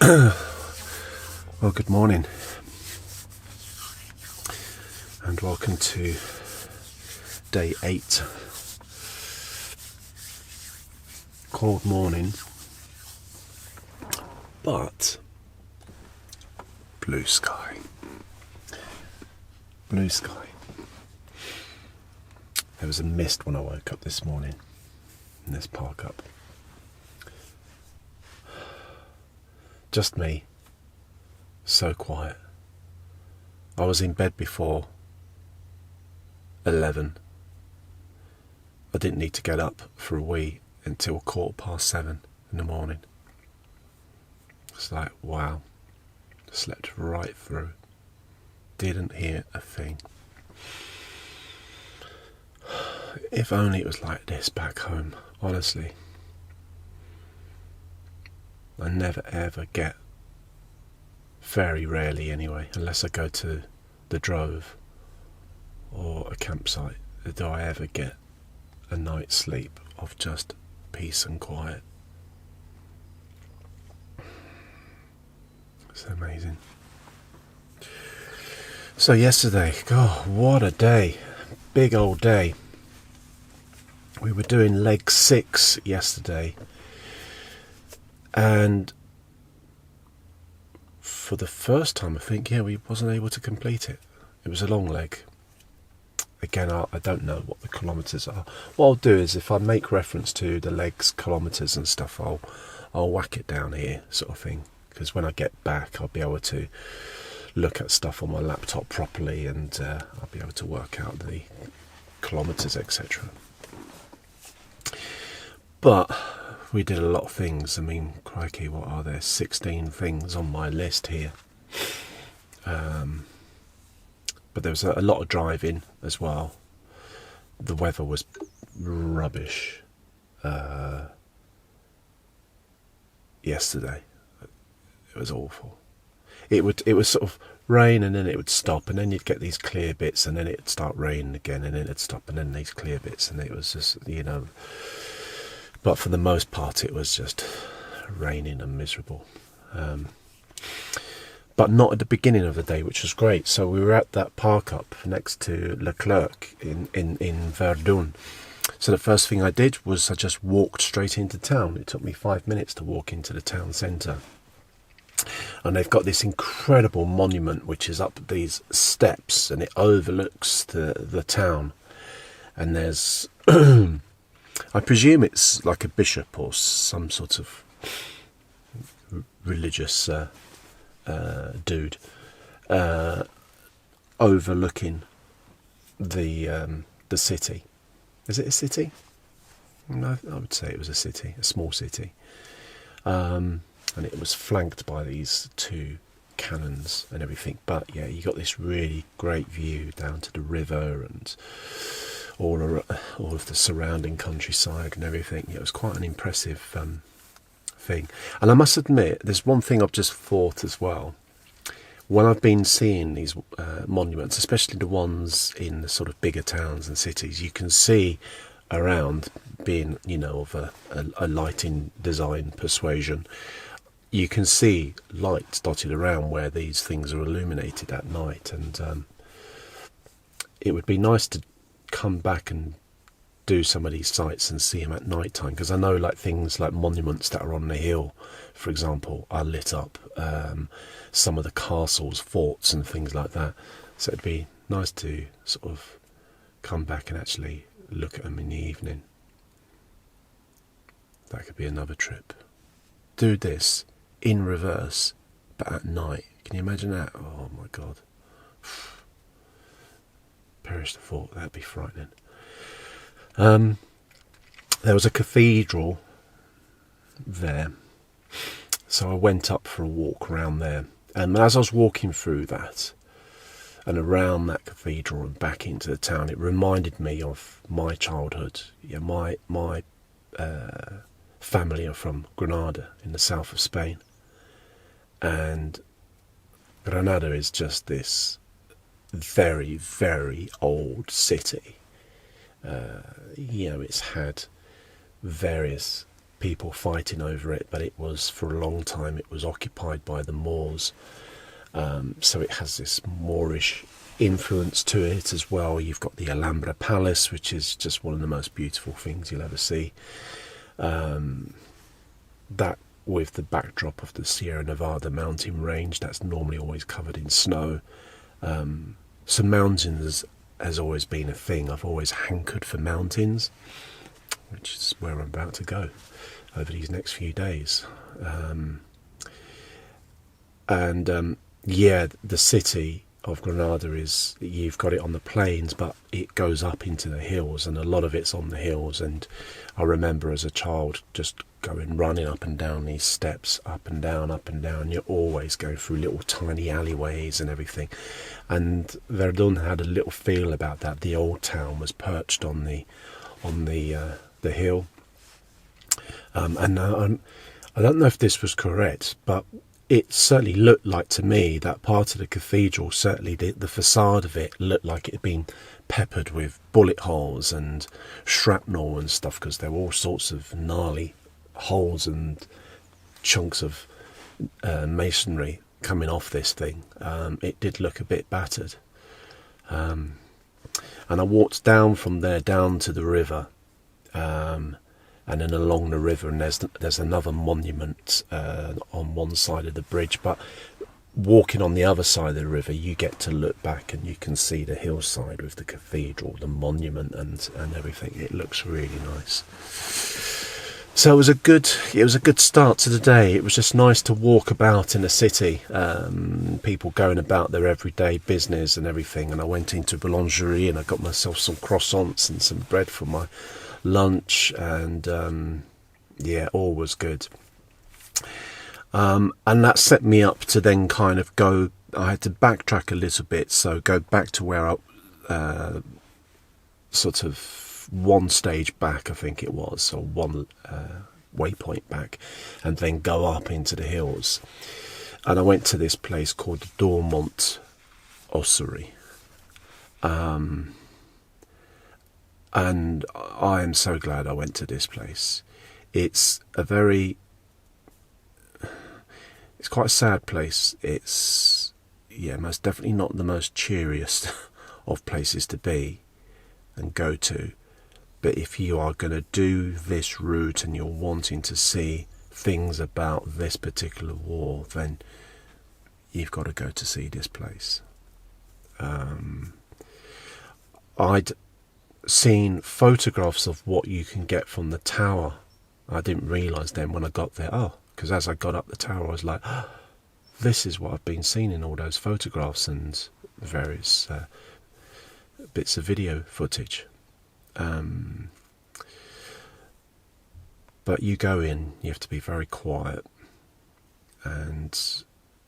Well, good morning and welcome to day 8. Cold morning, but blue sky. Blue sky. There was a mist when I woke up this morning in this park up. Just me. So quiet. I was in bed before 11. I didn't need to get up for a wee until 7:15 in the morning. It's like, wow. Slept right through. Didn't hear a thing. If only it was like this back home, honestly. I never ever get, very rarely anyway, unless I go to the Drove or a campsite, do I ever get a night's sleep of just peace and quiet. It's amazing. So yesterday, God, what a day. Big old day. We were doing leg 6 yesterday, and for the first time, I think, we wasn't able to complete it. It was a long leg. Again, I don't know what the kilometres are. What I'll do is, if I make reference to the legs, kilometres and stuff, I'll whack it down here, sort of thing. Because when I get back, I'll be able to look at stuff on my laptop properly, and I'll be able to work out the kilometres, etc. But we did a lot of things. I mean, crikey, what are there? 16 things on my list here. But there was a lot of driving as well. The weather was rubbish yesterday. It was awful. It was sort of rain, and then it would stop, and then you'd get these clear bits, and then it'd start raining again, and then it'd stop, and then these clear bits, and it was just, but for the most part it was just raining and miserable. But not at the beginning of the day, which was great. So we were at that park up next to Leclerc in Verdun. So the first thing I did was I just walked straight into town. It took me 5 minutes to walk into the town centre. And they've got this incredible monument which is up these steps, and it overlooks the town. And there's I presume it's like a bishop or some sort of religious dude overlooking the city. Is it a city? No, I would say it was a city, a small city. And it was flanked by these 2 cannons and everything. But yeah, you got this really great view down to the river and all of the surrounding countryside and everything. It was quite an impressive thing. And I must admit, there's one thing I've just thought as well. When I've been seeing these monuments, especially the ones in the sort of bigger towns and cities, you can see around, being, of a lighting design persuasion, you can see lights dotted around where these things are illuminated at night. And it would be nice to come back and do some of these sites and see them at night time, because I know like things like monuments that are on the hill, for example, are lit up. Some of the castles, forts and things like that. So it'd be nice to sort of come back and actually look at them in the evening. That could be another trip. Do this in reverse, but at night. Can you imagine that? Oh my God. Perish the thought, that'd be frightening. There was a cathedral there, so I went up for a walk around there, and as I was walking through that and around that cathedral and back into the town, it reminded me of my childhood. Yeah, my family are from Granada in the south of Spain, and Granada is just this very, very old city. It's had various people fighting over it, but it was, for a long time, it was occupied by the Moors. So it has this Moorish influence to it as well. You've got the Alhambra Palace, which is just one of the most beautiful things you'll ever see. That, with the backdrop of the Sierra Nevada mountain range, that's normally always covered in snow. So mountains has always been a thing. I've always hankered for mountains, which is where I'm about to go over these next few days. Yeah, the city of Granada is, you've got it on the plains, but it goes up into the hills, and a lot of it's on the hills. And I remember as a child just running up and down these steps, up and down. You're always going through little tiny alleyways and everything. And Verdun had a little feel about that. The old town was perched on the hill. And I don't know if this was correct, but it certainly looked like, to me, that part of the cathedral, certainly the facade of it looked like it had been peppered with bullet holes and shrapnel and stuff, because there were all sorts of gnarly holes and chunks of masonry coming off this thing. It did look a bit battered. And I walked down from there down to the river, and then along the river, and there's another monument on one side of the bridge, but walking on the other side of the river, you get to look back and you can see the hillside with the cathedral, the monument, and everything. It looks really nice. So it was a good start to the day. It was just nice to walk about in the city, people going about their everyday business and everything. And I went into boulangerie and I got myself some croissants and some bread for my lunch, and yeah, all was good. And that set me up to then kind of go, I had to backtrack a little bit, so go back to where I sort of one stage back, I think it was, or one waypoint back, and then go up into the hills. And I went to this place called Dormont Ossuary. And I am so glad I went to this place. It's quite a sad place. It's, yeah, most definitely not the most cheeriest of places to be and go to. But if you are going to do this route and you're wanting to see things about this particular war, then you've got to go to see this place. I'd seen photographs of what you can get from the tower. I didn't realise then when I got there, because as I got up the tower, I was like, this is what I've been seeing in all those photographs and various bits of video footage. But you go in, you have to be very quiet, and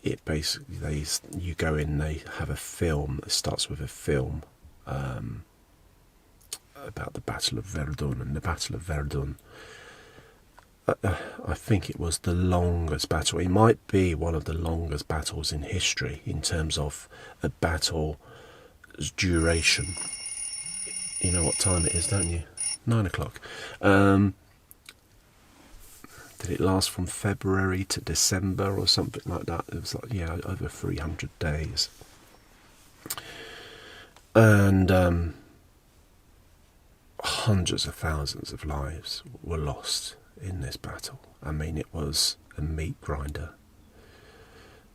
it basically, you go in, they have a film, it starts with a film about the Battle of Verdun. And the Battle of Verdun, I think it was the longest battle. It might be one of the longest battles in history in terms of a battle's duration. You know what time it is, don't you? 9 o'clock. Did it last from February to December or something like that? It was like, yeah, over 300 days. And hundreds of thousands of lives were lost in this battle. I mean, it was a meat grinder.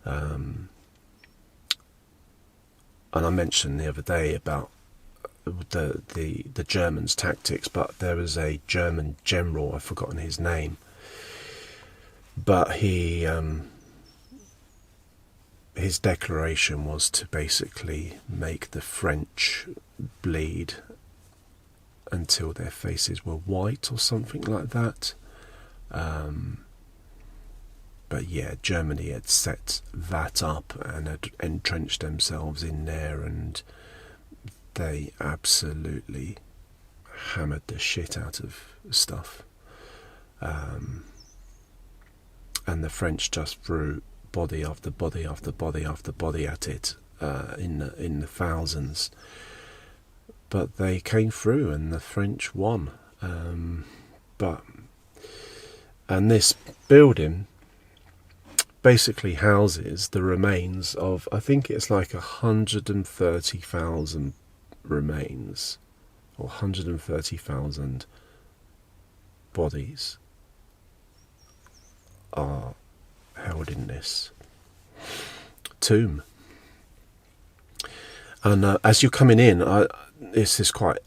And I mentioned the other day about the Germans' tactics, but there was a German general, I've forgotten his name, but he his declaration was to basically make the French bleed until their faces were white or something like that. But yeah, Germany had set that up and had entrenched themselves in there, and they absolutely hammered the shit out of stuff. And the French just threw body after body after body after body at it in the thousands. But they came through and the French won. But And this building basically houses the remains of, I think it's like 130,000 remains, or 130,000 bodies are held in this tomb. And as you're coming in, this is quite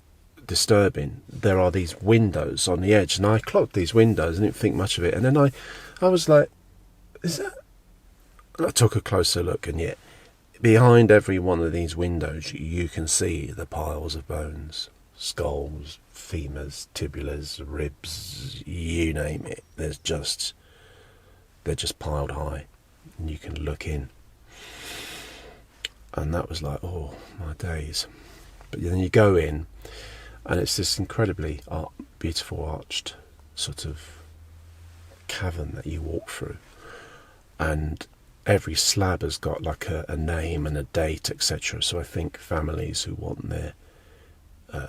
disturbing. There are these windows on the edge, and I clocked these windows and didn't think much of it. And then I was like, is that? And I took a closer look, and yet behind every one of these windows you can see the piles of bones, skulls, femurs, tibulas, ribs, you name it. They're just piled high, and you can look in. And that was like, oh my days. But then you go in, and it's this incredibly beautiful arched sort of cavern that you walk through, and every slab has got like a name and a date, etc. So I think families who want their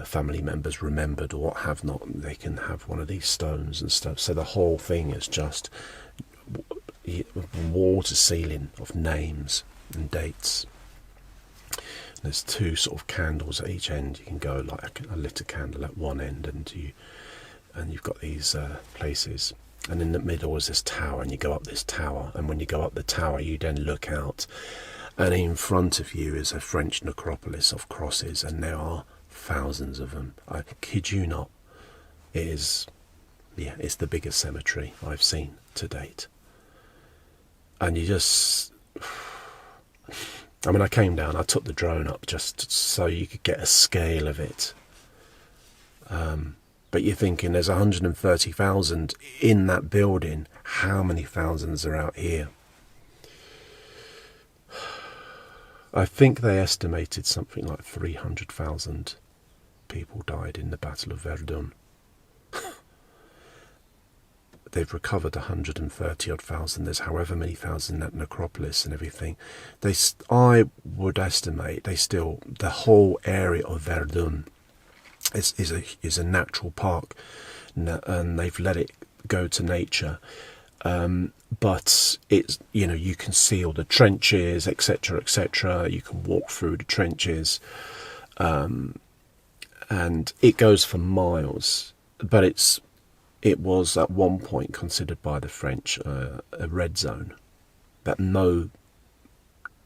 family members remembered or what have not, they can have one of these stones and stuff. So the whole thing is just wall to ceiling of names and dates. There's two sort of candles at each end. You can go like a lit candle at one end, and you've got these places. And in the middle is this tower, and you go up this tower, and when you go up the tower you then look out, and in front of you is a French necropolis of crosses, and there are thousands of them. I kid you not. It's the biggest cemetery I've seen to date. And you just, I mean, I came down, I took the drone up just so you could get a scale of it. But you're thinking there's 130,000 in that building. How many thousands are out here? I think they estimated something like 300,000 people died in the Battle of Verdun. They've recovered 130 odd thousand. There's however many thousand in that necropolis and everything. I would estimate the whole area of Verdun is a natural park, and they've let it go to nature. But it's, you can see all the trenches, etc., etc. You can walk through the trenches, and it goes for miles. But it was at one point considered by the French a red zone, that no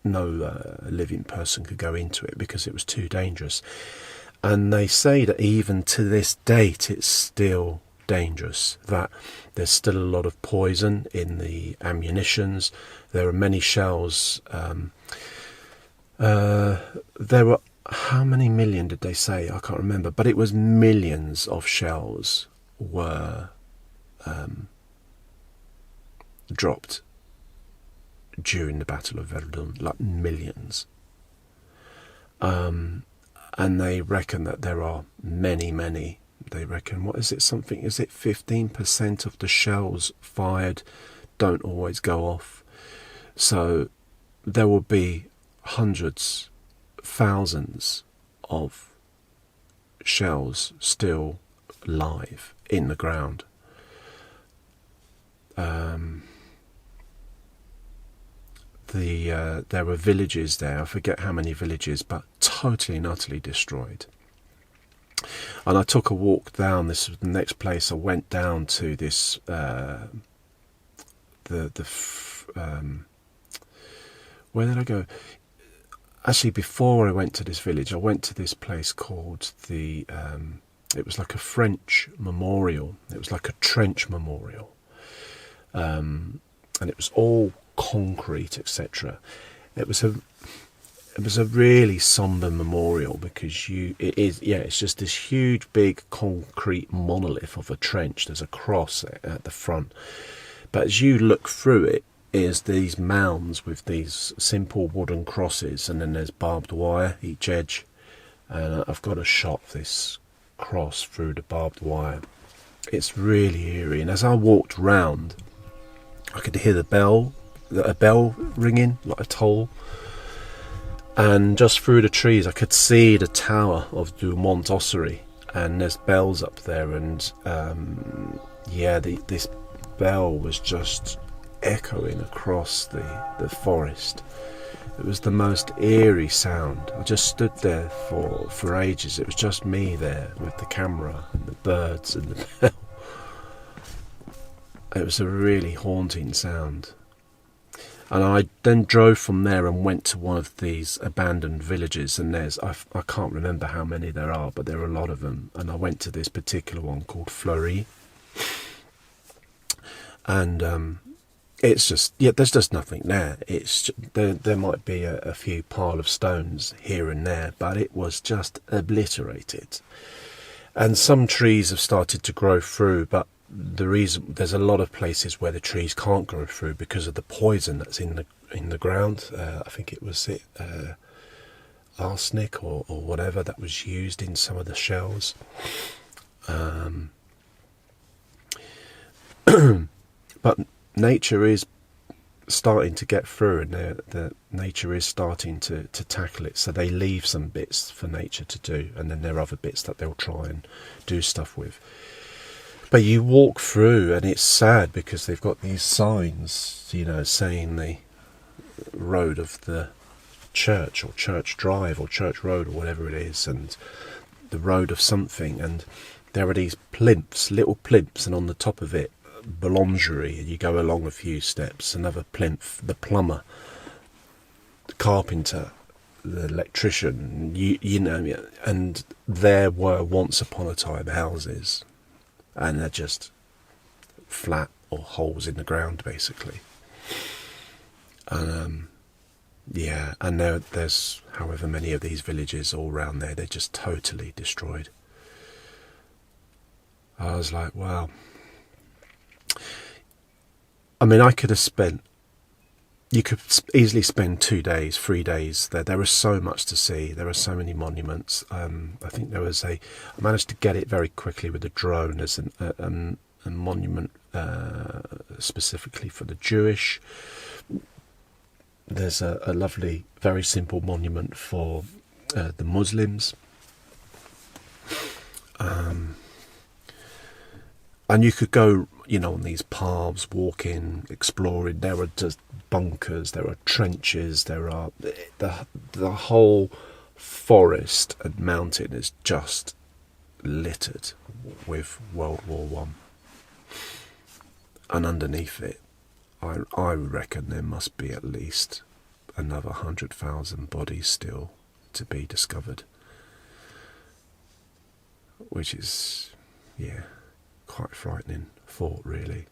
living person could go into it because it was too dangerous. And they say that even to this date it's still dangerous, that there's still a lot of poison in the ammunitions. There are many shells. There were, how many million did they say? I can't remember, but it was millions of shells were dropped during the Battle of Verdun, like millions. And they reckon that there are many. They reckon, is it 15% of the shells fired don't always go off? So there will be hundreds, thousands of shells still live in the ground. There were villages there, I forget how many villages, but totally and utterly destroyed. And I took a walk down. This was the next place I went down to. This where did I go? Actually, before I went to this village, I went to this place called it was like a French memorial. It was like a trench memorial, and it was all concrete, etc. It was a really somber memorial because it's just this huge big concrete monolith of a trench. There's a cross at the front, but as you look through it is these mounds with these simple wooden crosses, and then there's barbed wire each edge. And I've got a shot of this cross through the barbed wire. It's really eerie, and as I walked round I could hear a bell ringing, like a toll. And just through the trees I could see the tower of Dumont Ossuary, and there's bells up there, and this bell was just echoing across the forest. It was the most eerie sound. I just stood there for ages. It was just me there with the camera and the birds and the bell. It was a really haunting sound. And I then drove from there and went to one of these abandoned villages, and I can't remember how many there are, but there are a lot of them. And I went to this particular one called Fleury, and it's just, yeah, there's just nothing there. It's there might be a few pile of stones here and there, but it was just obliterated. And some trees have started to grow through, but the reason, there's a lot of places where the trees can't grow through because of the poison that's in the ground. I think it was arsenic or whatever that was used in some of the shells. But nature is starting to get through, and the nature is starting to tackle it. So they leave some bits for nature to do, and then there are other bits that they'll try and do stuff with. But you walk through and it's sad because they've got these signs, you know, saying the road of the church, or church drive, or church road, or whatever it is, and the road of something. And there are these plinths, little plinths, and on the top of it, boulangerie. And you go along a few steps, another plinth, the plumber, the carpenter, the electrician, you know. And there were once upon a time houses. And they're just flat or holes in the ground, basically. Yeah, and there's however many of these villages all around there, they're just totally destroyed. I was like, wow. I mean, you could easily spend 2 days, 3 days there. There is so much to see. There are so many monuments. I think I managed to get it very quickly with a drone as a monument specifically for the Jewish. There's a lovely, very simple monument for the Muslims. And you could go, you know, on these paths, walking, exploring. There are just bunkers, there are trenches, there are the whole forest and mountain is just littered with World War One. And underneath it, I reckon there must be at least another 100,000 bodies still to be discovered, which is, yeah, quite frightening thought, really.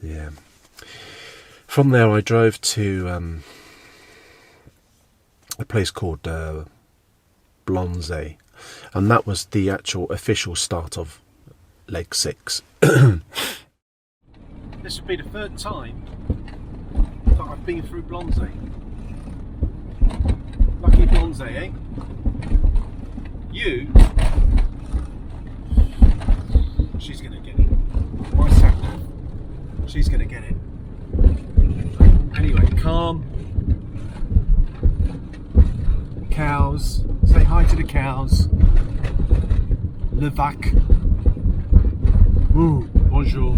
Yeah. From there I drove to a place called Blonze, and that was the actual official start of leg 6. This would be the third time that I've been through Blonze. Lucky Blonze, eh? She's gonna get it. My sat nav. She's gonna get it. Anyway, calm. Cows. Say hi to the cows. Le vac. Ooh, bonjour.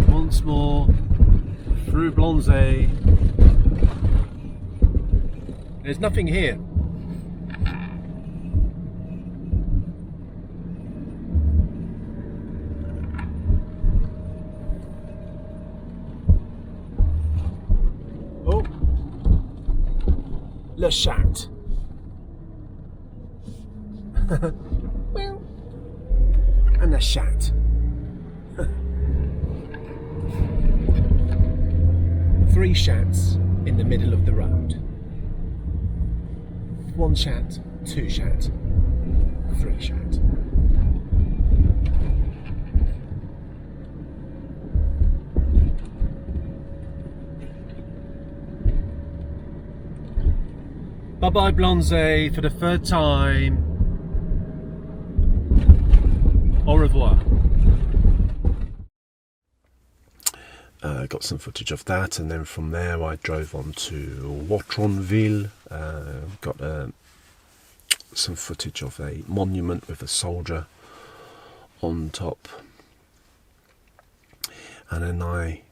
Once more through Blonze. There's nothing here. Le chat. And the chat. 3 chats in the middle of the road. 1 chat, 2 chat, 3 chat. Bye-bye Blonze for the third time. Au revoir. Got some footage of that, and then from there I drove on to Watronville. Got some footage of a monument with a soldier on top. And then I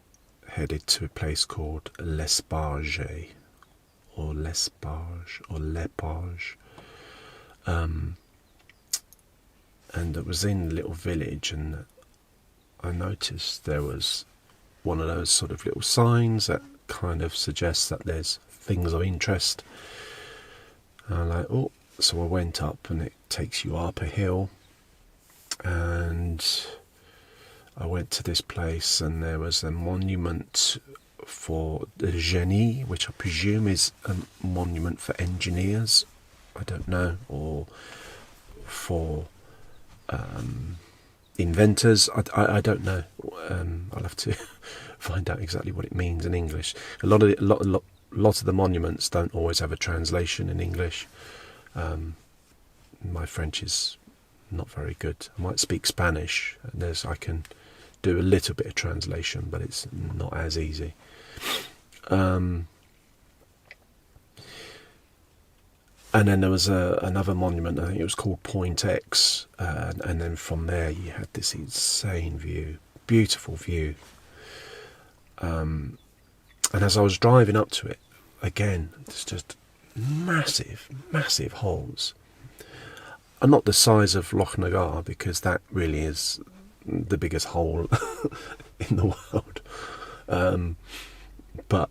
headed to a place called L'Espage, or L'Epage. And it was in a little village, and I noticed there was one of those sort of little signs that kind of suggests that there's things of interest. And I'm like, oh, so I went up, and it takes you up a hill, and I went to this place, and there was a monument for the génie, which I presume is a monument for engineers, I don't know, or for inventors, I don't know. I'll have to find out exactly what it means in English. A lot of the monuments don't always have a translation in English. My French is not very good. I might speak Spanish, and I can do a little bit of translation, but it's not as easy. And then there was another monument, I think it was called Point X, and then from there you had this insane view, beautiful view. And as I was driving up to it, again, it's just massive, massive holes. And not the size of Loch Nagar, because that really is the biggest hole in the world. But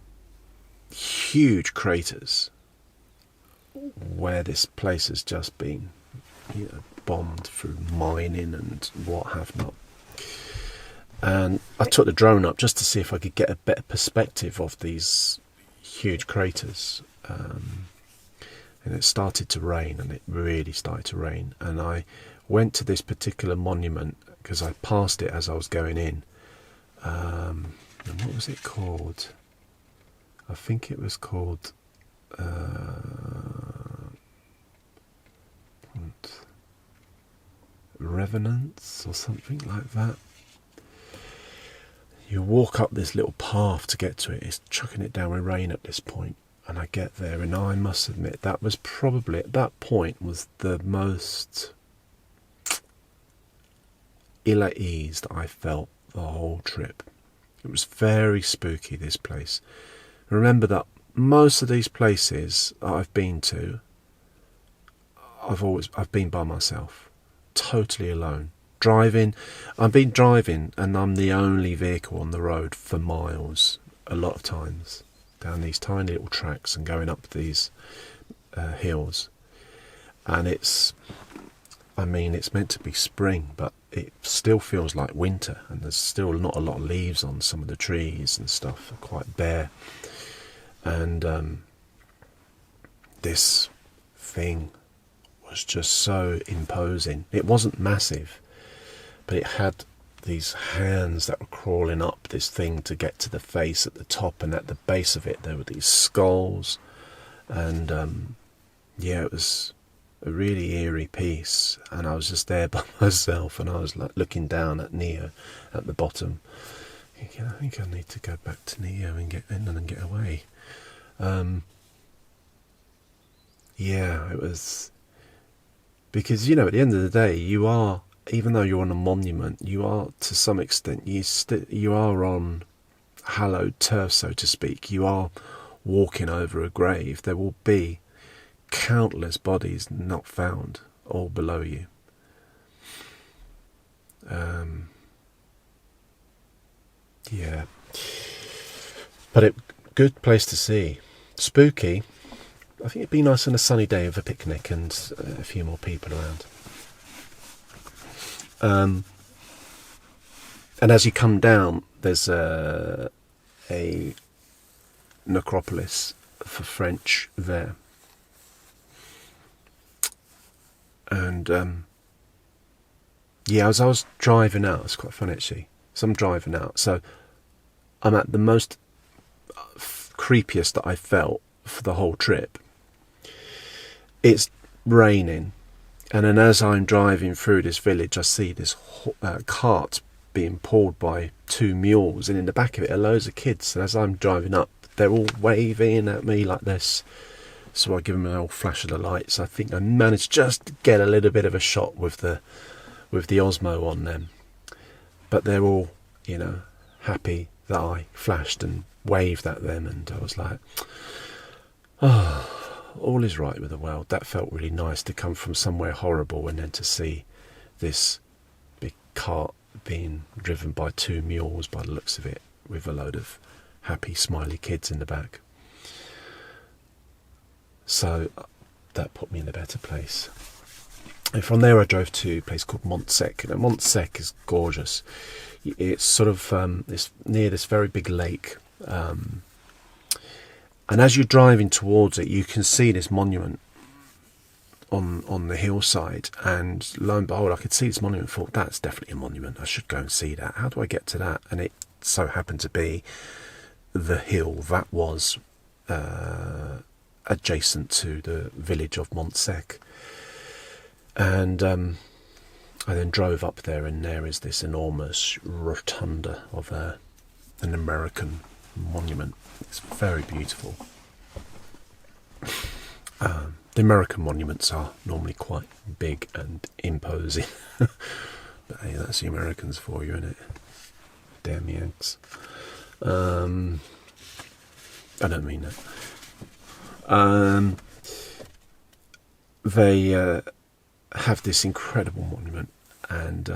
huge craters, where this place has just been, bombed through mining and what have not. And I took the drone up just to see if I could get a better perspective of these huge craters. And it started to rain, and it really started to rain. And I went to this particular monument because I passed it as I was going in. And what was it called? I think it was called Revenants or something like that. You walk up this little path to get to it. It's chucking it down with rain at this point, and I get there, and I must admit that was probably, at that point, was the most ill at ease that I felt the whole trip. It was very spooky, this place. Remember that most of these places that I've been to, I've been by myself, totally alone. I've been driving, and I'm the only vehicle on the road for miles, a lot of times, down these tiny little tracks and going up these hills. And it's meant to be spring, but it still feels like winter, and there's still not a lot of leaves on some of the trees and stuff. They're quite bare. And this thing was just so imposing. It wasn't massive, but it had these hands that were crawling up this thing to get to the face at the top, and at the base of it there were these skulls. And it was a really eerie piece, and I was just there by myself, and I was like looking down at Neo at the bottom, thinking, I think I need to go back to Neo and get in and get away. It was because, at the end of the day, you are, even though you're on a monument, you are, to some extent, you are on hallowed turf, so to speak. You are walking over a grave. There will be countless bodies not found, all below you. But good place to see. Spooky. I think it'd be nice on a sunny day of a picnic and a few more people around. And as you come down, there's a necropolis for French there. And as I was driving out, it's quite funny actually. So I'm driving out, so I'm at the most creepiest that I felt for the whole trip. It's raining, and then as I'm driving through this village, I see this cart being pulled by two mules, and in the back of it are loads of kids. And as I'm driving up, they're all waving at me like this. So I give them an old flash of the lights. I think I managed just to get a little bit of a shot with the with the Osmo on them, but they're all, you know, happy that I flashed and waved at them, and I was like, oh, all is right with the world. That felt really nice to come from somewhere horrible and then to see this big cart being driven by 2 mules by the looks of it, with a load of happy smiley kids in the back. So that put me in a better place. And from there I drove to a place called Hensych. And Hensych is gorgeous. It's sort of it's near this very big lake, and as you're driving towards it, you can see this monument on the hillside, and lo and behold, I could see this monument. Thought, that's definitely a monument, I should go and see that. How do I get to that? And it so happened to be the hill that was adjacent to the village of Hensych. And I then drove up there, and there is this enormous rotunda of an American monument. It's very beautiful. The American monuments are normally quite big and imposing. But hey, that's the Americans for you, isn't it? Damn Yanks. I don't mean that. They have this incredible monument, and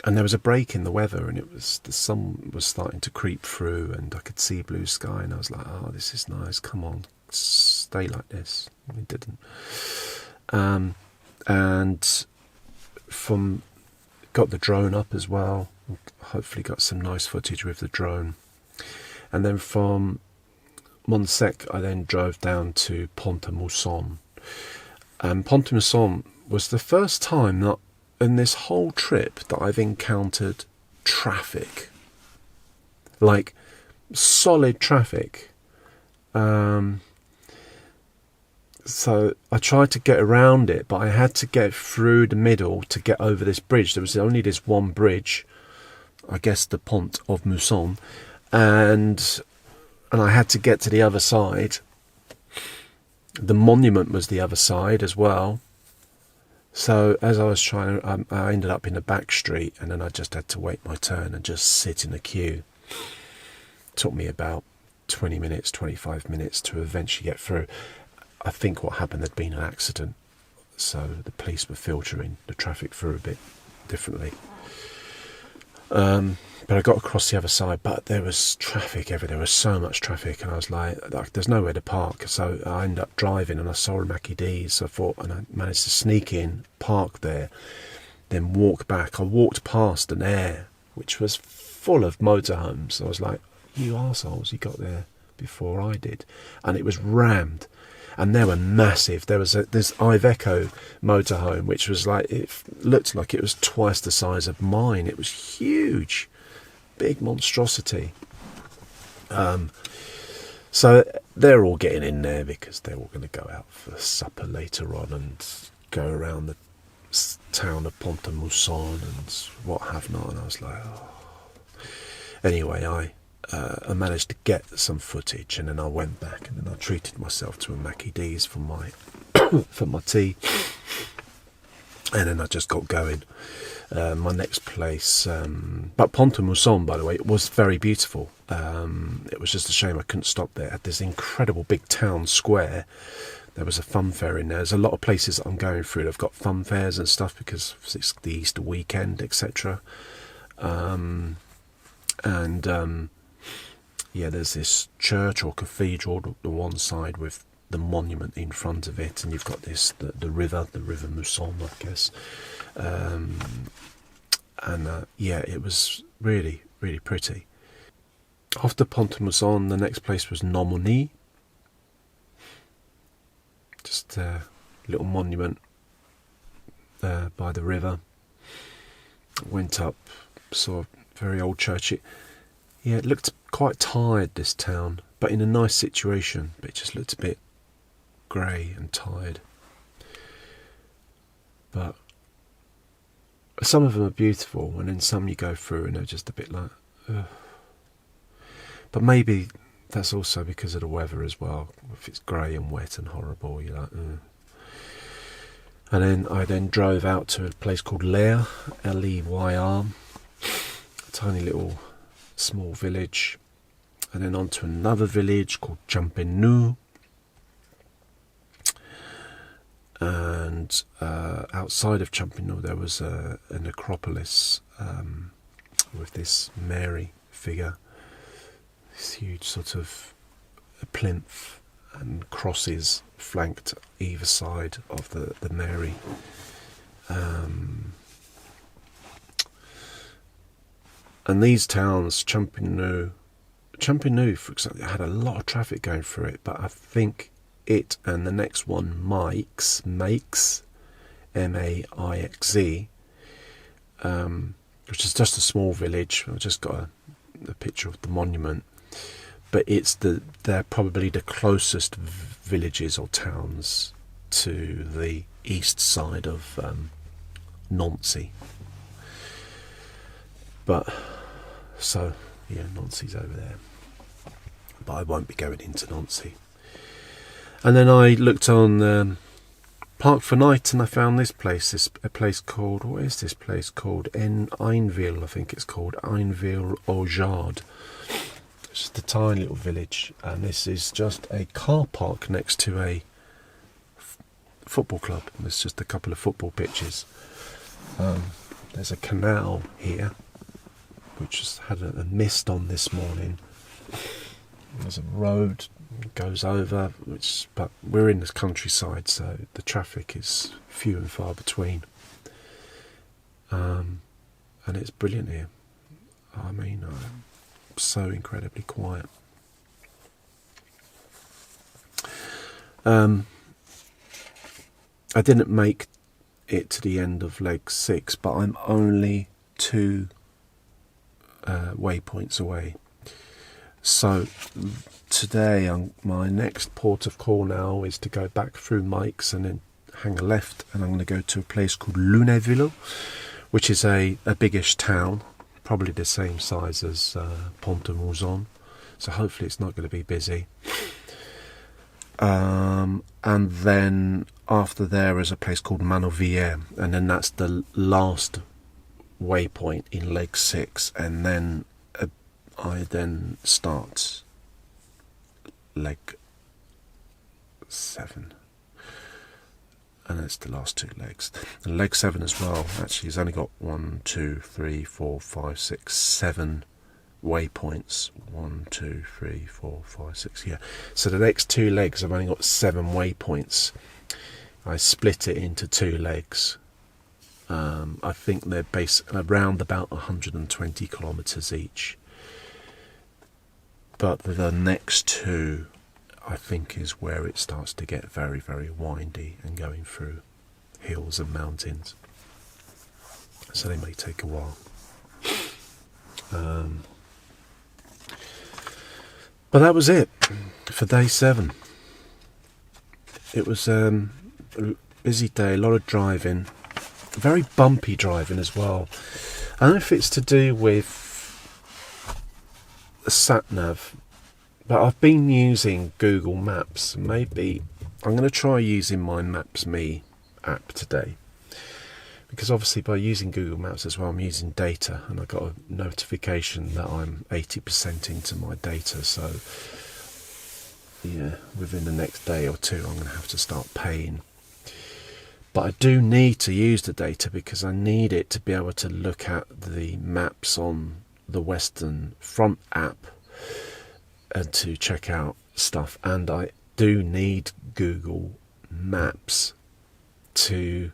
there was a break in the weather, and the sun was starting to creep through, and I could see blue sky, and I was like, oh, this is nice, come on, stay like this. And it didn't. And got the drone up as well, hopefully got some nice footage with the drone. And then from Hensych I then drove down to Pont-à-Mousson. And Pont-à-Mousson was the first time that in this whole trip that I've encountered traffic, like solid traffic. So I tried to get around it, but I had to get through the middle to get over this bridge. There was only this one bridge, I guess the Pont of Mousson, and I had to get to the other side. The monument was the other side as well. So as I was trying to, I ended up in a back street, and then I just had to wait my turn and just sit in a queue. It took me about 20 minutes, 25 minutes to eventually get through. I think what happened, there'd been an accident, so the police were filtering the traffic through a bit differently. But I got across the other side, but there was traffic everywhere. There was so much traffic, and I was like, there's nowhere to park. So I ended up driving, and I saw a Mackie D's. So I thought, and I managed to sneak in, park there, then walk back. I walked past an air which was full of motorhomes. I was like, you arseholes, you got there before I did. And it was rammed. And they were massive. There was this Iveco motorhome, which was like, it looked like it was twice the size of mine. It was huge, big monstrosity. So they're all getting in there because they're all going to go out for supper later on and go around the town of Pont-à-Mousson and what have not. And I was like, oh. Anyway, I managed to get some footage, and then I went back, and then I treated myself to a Mackie D's for my for my tea, and then I just got going. My next place, but Pont-à-Mousson, by the way, it was very beautiful. It was just a shame I couldn't stop there. It had this incredible big town square. There was a fun fair in there. There's a lot of places that I'm going through that have got fun fairs and stuff because it's the Easter weekend, etc. Yeah, there's this church or cathedral on the one side with the monument in front of it, and you've got this the river Mousson, I guess. Yeah, it was really, really pretty. After Pont-à-Mousson, the next place was Nomoni. Just a little monument by the river. Went up, saw a very old church. It looked quite tired, this town, but in a nice situation. But it just looked a bit grey and tired. But some of them are beautiful, and then some you go through and they're just a bit like, ugh. But maybe that's also because of the weather as well. If it's grey and wet and horrible, you're like, ugh. And then I drove out to a place called Leyre, Leyr, a tiny little small village, and then on to another village called Champenoux. And outside of Champenoux there was a necropolis with this Mary figure, this huge sort of plinth and crosses flanked either side of the Mary. And these towns, Champenoux, for example, had a lot of traffic going through it, but I think it and the next one, Maix, M-A-I-X-E, which is just a small village. I've just got a picture of the monument, but they're probably the closest villages or towns to the east side of Nancy. But so yeah, Nancy's over there, but I won't be going into Nancy. And then I looked on Park for Night, and I found this place, a place called, what is this place called? Einville, I think it's called, Einville-au-Jard. It's just a tiny little village, and this is just a car park next to a football club. There's just a couple of football pitches. There's a canal here, which has had a mist on this morning. There's a road goes over, but we're in this countryside, so the traffic is few and far between, and it's brilliant here. I mean, so incredibly quiet. I didn't make it to the end of leg 6, but I'm only 2 waypoints away. So today, my next port of call now is to go back through Maix and then hang a left, and I'm going to go to a place called Lunéville, which is a biggish town, probably the same size as Pont-de-Mousson, so hopefully it's not going to be busy. And then after there is a place called Manovier, and then that's the last waypoint in leg 6, and then I then start leg 7, and it's the last 2 legs. And leg 7 as well, actually, has only got 1, 2, 3, 4, 5, 6, 7 waypoints. 1, 2, 3, 4, 5, 6. Yeah. So the next 2 legs have only got 7 waypoints. I split it into 2 legs. I think they're around about 120 kilometers each. But the next 2, I think, is where it starts to get very, very windy and going through hills and mountains. So they may take a while. But that was it for day 7. It was a busy day, a lot of driving, very bumpy driving as well. I don't know if it's to do with the sat-nav, but I've been using Google Maps. Maybe I'm going to try using my Maps.me app today, because obviously by using Google Maps as well, I'm using data, and I got a notification that I'm 80% into my data. So yeah, within the next day or 2 I'm going to have to start paying. But I do need to use the data, because I need it to be able to look at the maps on the Western Front app and to check out stuff. And I do need Google Maps to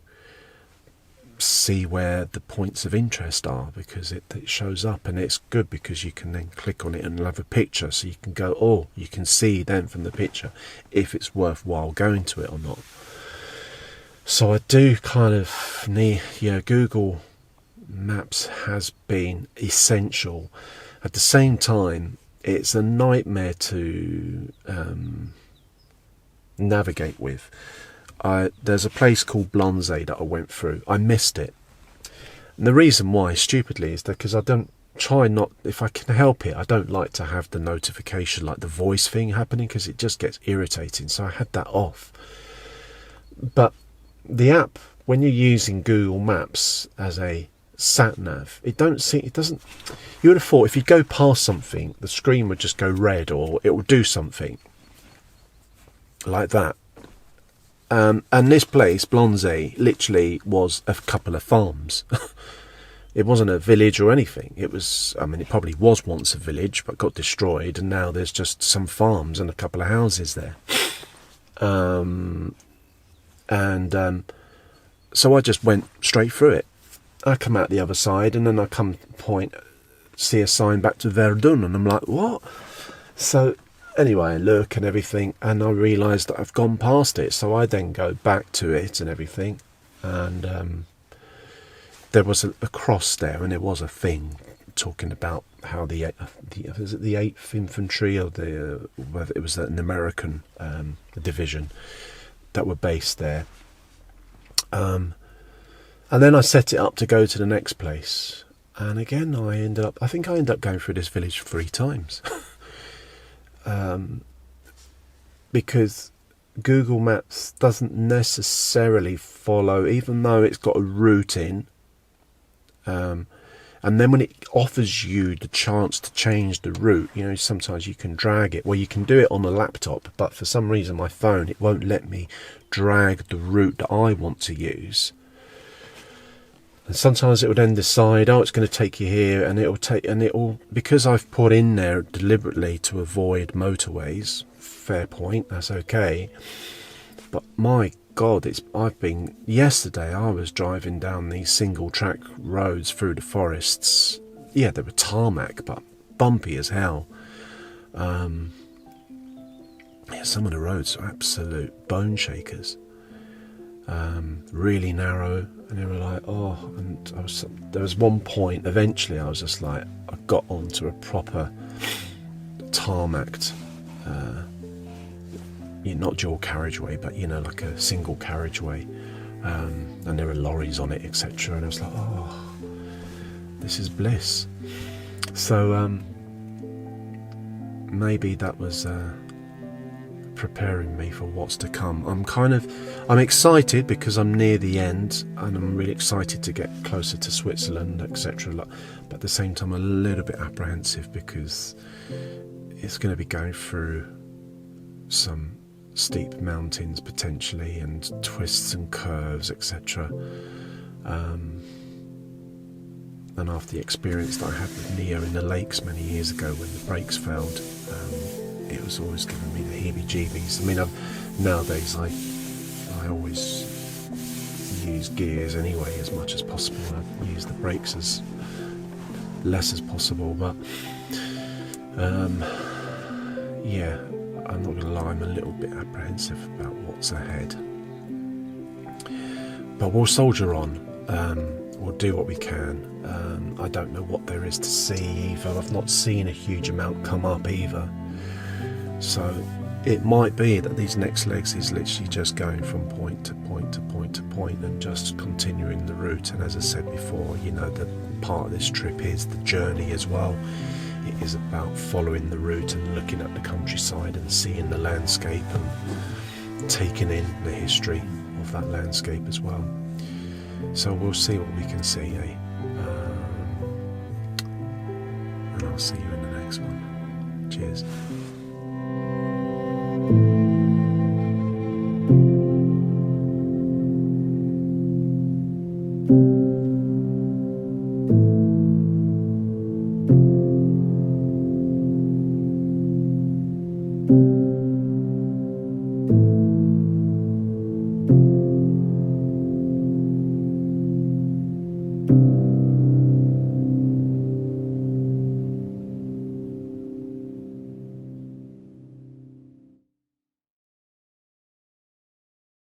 see where the points of interest are, because it shows up, and it's good because you can then click on it and have a picture, so you can go, oh, you can see then from the picture if it's worthwhile going to it or not. So I do kind of need, Google Maps has been essential. At the same time, it's a nightmare to navigate with. There's a place called Ulanzi that I went through. I missed it, and the reason why, stupidly, is that because I don't if I can help it, I don't like to have the notification, like the voice thing happening, because it just gets irritating. So I had that off. But the app, when you're using Google Maps as a sat nav, it doesn't. You would have thought if you go past something, the screen would just go red, or it will do something like that. And this place, Ulanzi, literally was a couple of farms. It wasn't a village or anything. It was, I mean, it probably was once a village, but got destroyed, and now there's just some farms and a couple of houses there. So I just went straight through it. I come out the other side, and then I see a sign back to Verdun, and I'm like, what? So anyway, I look and everything, and I realise that I've gone past it. So I then go back to it and everything, and there was a cross there, and there was a thing talking about how the 8th Infantry, or whether it was an American division that were based there. And then I set it up to go to the next place, and again I think I ended up going through this village 3 times. Because Google Maps doesn't necessarily follow, even though it's got a route in, and then when it offers you the chance to change the route, you know, sometimes you can drag it. Well, you can do it on a laptop, but for some reason my phone, it won't let me drag the route that I want to use. And sometimes it would then decide, oh, it's going to take you here, and it'll because I've put in there deliberately to avoid motorways. Fair point, that's okay. But my God, yesterday I was driving down these single track roads through the forests. Yeah, they were tarmac, but bumpy as hell. Yeah, some of the roads are absolute bone shakers. Really narrow, and they were like, oh, and there was one point, eventually I was just like, I got onto a proper tarmacked, not dual carriageway, but like a single carriageway, and there were lorries on it, etc. And I was like, oh, this is bliss. So maybe that was preparing me for what's to come. I'm excited because I'm near the end, and I'm really excited to get closer to Switzerland, etc. But at the same time, I'm a little bit apprehensive because it's going to be going through some steep mountains potentially, and twists and curves, etc. And after the experience that I had with Neewer in the lakes many years ago when the brakes failed, it was always giving me the heebie-jeebies. I mean, nowadays I always use gears anyway as much as possible. I use the brakes as less as possible, but yeah, I'm not going to lie, I'm a little bit apprehensive about what's ahead. But we'll soldier on. We'll do what we can. I don't know what there is to see either. I've not seen a huge amount come up either. So it might be that these next legs is literally just going from point to point to point to point and just continuing the route. And as I said before, the part of this trip is the journey as well. It is about following the route and looking at the countryside and seeing the landscape and taking in the history of that landscape as well. So we'll see what we can see, eh? And I'll see you in the next one. Cheers.